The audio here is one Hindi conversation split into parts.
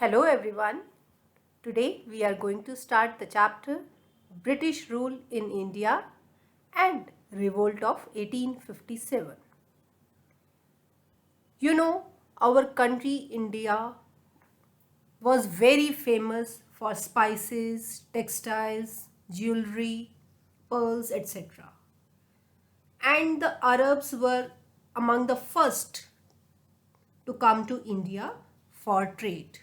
Hello everyone. Today we are going to start the chapter British Rule in India and Revolt of 1857. You know, our country India was very famous for spices, textiles, jewelry, pearls, etc. And the Arabs were among the first to come to India for trade.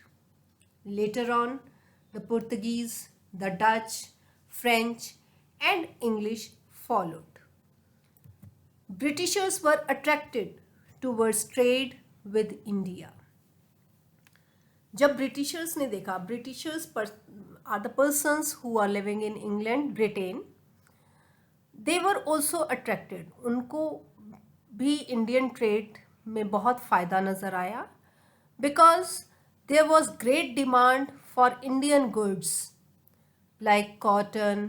Later on, the Portuguese, the Dutch, French, and English followed. Britishers were attracted towards trade with India. जब ब्रिटिशर्स ने देखा, Britishers are the persons who are living in England, Britain, they were also attracted. उनको भी इंडियन ट्रेड में बहुत फ़ायदा नज़र आया because there was great demand for Indian goods like cotton,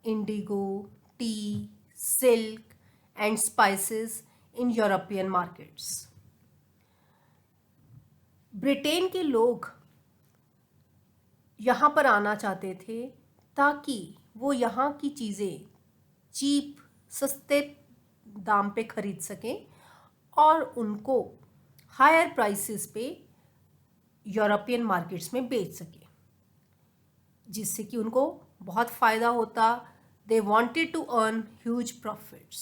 indigo, tea, silk and spices in European markets. Britain के लोग यहाँ पर आना चाहते थे ताकि वो यहाँ की चीज़ें चीप, सस्ते दाम पे खरीद सकें और उनको हायर प्राइसेस पे यूरोपियन मार्केट्स में बेच सके, जिससे कि उनको बहुत फ़ायदा होता. They wanted to earn huge profits.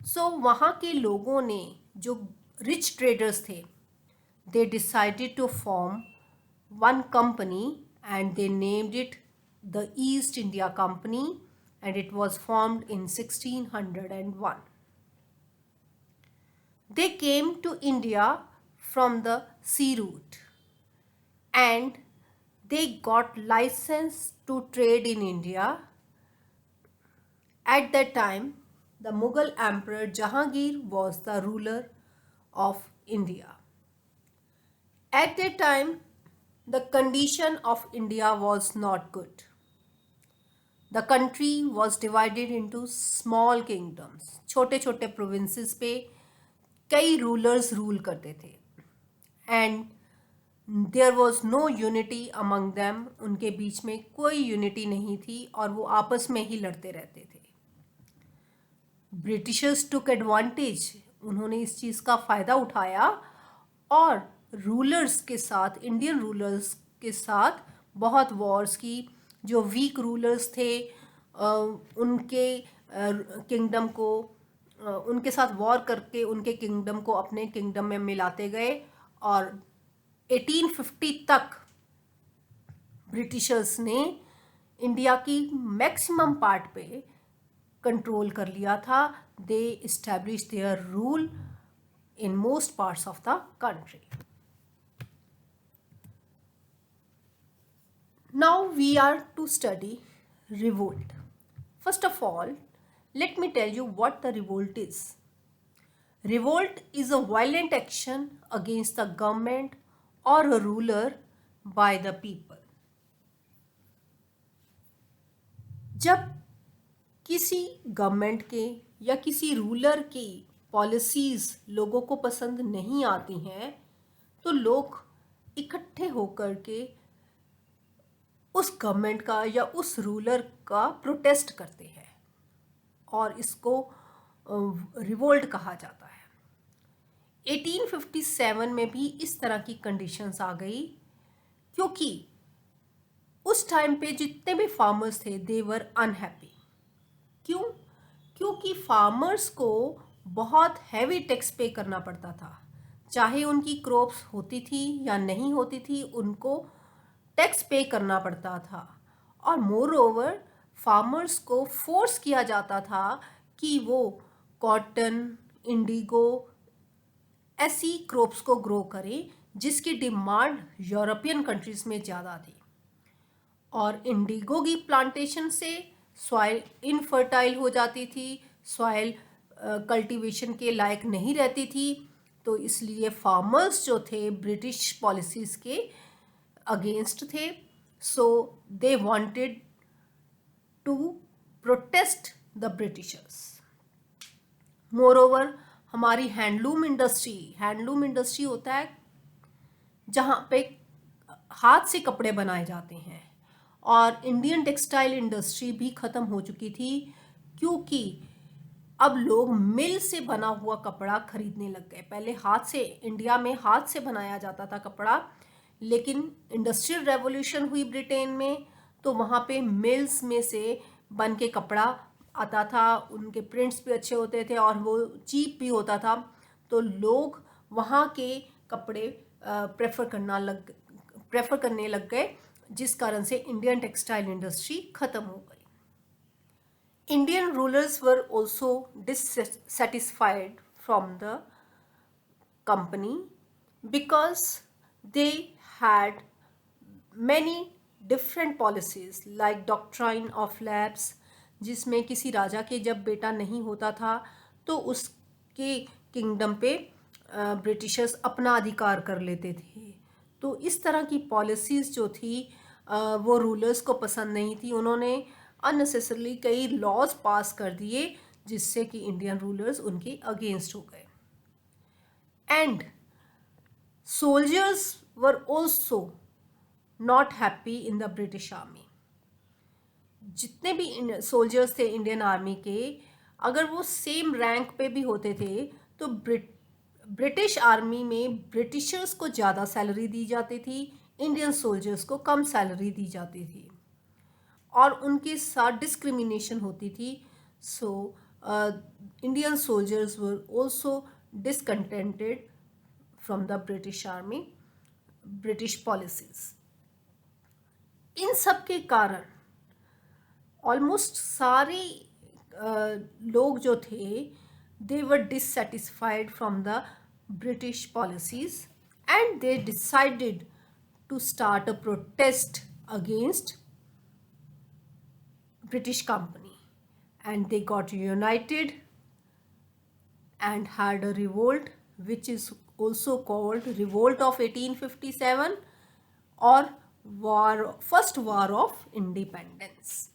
So वहाँ के लोगों ने, जो रिच ट्रेडर्स थे, they decided to form one company and they named it the East India Company and it was formed in 1601. They came to India from the sea route and they got license to trade in India. At that time, the Mughal Emperor Jahangir was the ruler of India. At that time, the condition of India was not good. The country was divided into small kingdoms. छोटे छोटे provinces पे कई रूलर्स रूल करते थे and there was no unity among them. उनके बीच में कोई यूनिटी नहीं थी और वो आपस में ही लड़ते रहते थे. ब्रिटिशर्स टुक एडवांटेज. उन्होंने इस चीज़ का फ़ायदा उठाया और रूलर्स के साथ, इंडियन रूलर्स के साथ बहुत वॉर्स की. जो वीक रूलर्स थे उनके किंगडम को, उनके साथ वॉर करके उनके किंगडम को अपने किंगडम में मिलाते गए और 1850 तक ब्रिटिशर्स ने इंडिया की मैक्सिमम पार्ट पे कंट्रोल कर लिया था. They establish their rule in most parts of the country. Now we are to study revolt. First of all, let me tell you what the revolt is. Revolt is a violent action against the government or a ruler by the people. जब किसी गवर्नमेंट के या किसी रूलर की पॉलिसीज़ लोगों को पसंद नहीं आती हैं तो लोग इकट्ठे होकर के उस गवर्नमेंट का या उस रूलर का प्रोटेस्ट करते हैं और इसको रिवोल्ट कहा जाता है. 1857 में भी इस तरह की कंडीशंस आ गई क्योंकि उस टाइम पे जितने भी फार्मर्स थे दे वर अनहैप्पी. क्यों? क्योंकि फार्मर्स को बहुत हैवी टैक्स पे करना पड़ता था. चाहे उनकी क्रॉप्स होती थी या नहीं होती थी, उनको टैक्स पे करना पड़ता था. और मोर ओवर फार्मर्स को फोर्स किया जाता था कि वो कॉटन, इंडिगो ऐसी क्रॉप्स को ग्रो करें जिसकी डिमांड यूरोपियन कंट्रीज़ में ज़्यादा थी. और इंडिगो की प्लांटेशन से सॉइल इनफर्टाइल हो जाती थी, सॉइल कल्टीवेशन के लायक नहीं रहती थी. तो इसलिए फार्मर्स जो थे ब्रिटिश पॉलिसीज़ के अगेंस्ट थे. So they wanted to protest the Britishers. Moreover, हमारी हैंडलूम इंडस्ट्री होता है जहाँ पे हाथ से कपड़े बनाए जाते हैं, और इंडियन टेक्सटाइल इंडस्ट्री भी ख़त्म हो चुकी थी, क्योंकि अब लोग मिल से बना हुआ कपड़ा खरीदने लग गए। पहले हाथ से, इंडिया में हाथ से बनाया जाता था कपड़ा, लेकिन इंडस्ट्रियल रेवोल्यूशन हुई ब्रिटेन में, तो वहाँ पे मिल्स में से बन के कपड़ा आता था, उनके प्रिंट्स भी अच्छे होते थे और वो चीप भी होता था, तो लोग वहाँ के कपड़े प्रेफर करने लग गए, जिस कारण से इंडियन टेक्सटाइल इंडस्ट्री खत्म हो गई। Indian rulers were also dissatisfied from the company because they had many different policies like doctrine of lapse, जिसमें किसी राजा के जब बेटा नहीं होता था तो उसके किंगडम पे ब्रिटिशर्स अपना अधिकार कर लेते थे। तो इस तरह की पॉलिसीज़ जो थी वो रूलर्स को पसंद नहीं थी। उन्होंने अननेसेसरली कई लॉज पास कर दिए जिससे कि इंडियन रूलर्स उनके अगेंस्ट हो गए। And soldiers were also not happy in the British army. जितने भी सोल्जर्स थे इंडियन आर्मी के, अगर वो सेम रैंक पे भी होते थे तो ब्रिटिश आर्मी में ब्रिटिशर्स को ज़्यादा सैलरी दी जाती थी, इंडियन सोल्जर्स को कम सैलरी दी जाती थी और उनके साथ डिस्क्रिमिनेशन होती थी। So Indian soldiers were also discontented from the British army, British policies. इन सब के कारण ऑलमोस्ट सारे लोग जो थे they were dissatisfied from the British policies and they decided to start a protest against British company, and they got united and had a revolt, which is also called Revolt of 1857 or First War of Independence.